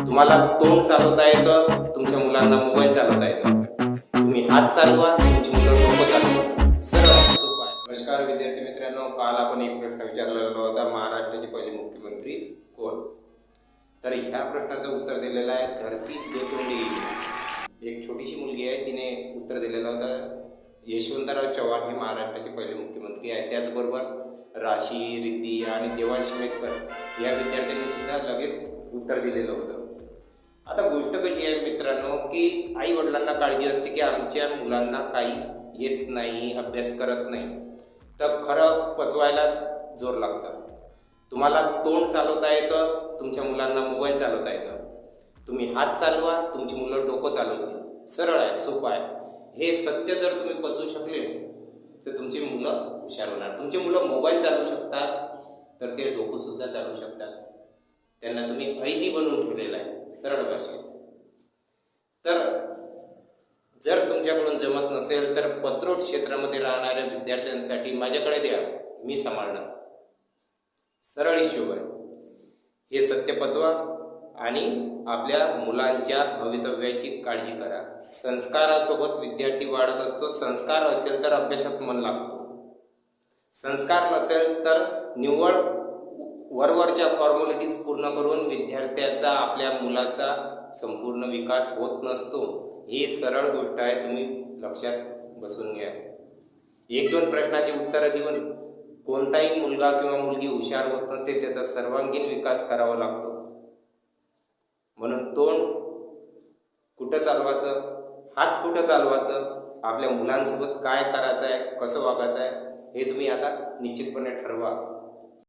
तुम्हाला तोंड चालवता येतं, तुमच्या मुलांना मोबाईल चालवता येतं. तुम्ही हात चालवा, तुमची मुलं डोकं चालवा. सरळ सोपं आहे. नमस्कार विद्यार्थी मित्रांनो, काल आपण एक प्रश्न विचारलेला होता, महाराष्ट्राचे पहिले मुख्यमंत्री कोण? तर ह्या प्रश्नाचं उत्तर दिलेलं आहे धरती देतोंडी. एक छोटीशी मुलगी आहे, तिने उत्तर दिलेलं होतं. यशवंतराव चव्हाण हे महाराष्ट्राचे पहिले मुख्यमंत्री आहेत. त्याचबरोबर राशी, रिद्धी आणि देवांश मेहकर या विद्यार्थ्यांनी सुद्धा लगेच उत्तर दिलेलं होतं. आता गोष्ट कशी आहे मित्रांनो, की आई वडिलांना काळजी असते की आमच्या मुलांना काही येत नाही, अभ्यास करत नाही, तर खरं पचवायला जोर लागतं. तुम्हाला तोंड चालवता येतं, तुमच्या मुलांना मोबाईल चालवता येतं. तुम्ही हात चालवा, तुमची मुलं डोकं चालवतील. सरळ आहे, सोपं आहे. हे सत्य जर तुम्ही पचवू शकले तर तुमची मुलं हुशार होणार. तुमची मुलं मोबाईल चालवू शकतात तर ते डोकंसुद्धा चालवू शकतात. त्यांना तुम्ही ऐदी बनवून ठेवलेलं आहे सरळ भाषेत. तर जर तुमच्याकडून जमत नसेल तर पत्रोट क्षेत्रामध्ये राहणाऱ्या विद्यार्थ्यांसाठी माझ्याकडे द्या, मी सांभाळणार. सरळ हिशोब आहे. हे सत्य पचवा आणि आपल्या मुलांच्या भवितव्याची काळजी करा. संस्कारासोबत विद्यार्थी वाढत असतो. संस्कार असेल तर अभ्यासात मन लागतो. संस्कार नसेल तर निव्वळ वरवरच्या फॉर्मॅलिटीज पूर्ण करून विद्यार्थ्याचा, आपल्या मुलाचा संपूर्ण विकास होत नसतो. ही सरळ गोष्ट आहे, तुम्ही लक्षात बसून घ्या. एक दोन प्रश्नाची उत्तरं देऊन कोणताही मुलगा किंवा मुलगी हुशार होत नसते. त्याचा सर्वांगीण विकास करावा लागतो. म्हणून तोंड कुठं चालवायचं, हात कुठं चालवायचं, आपल्या मुलांसोबत काय करायचं आहे, कसं वागायचं आहे, हे तुम्ही आता निश्चितपणे ठरवा.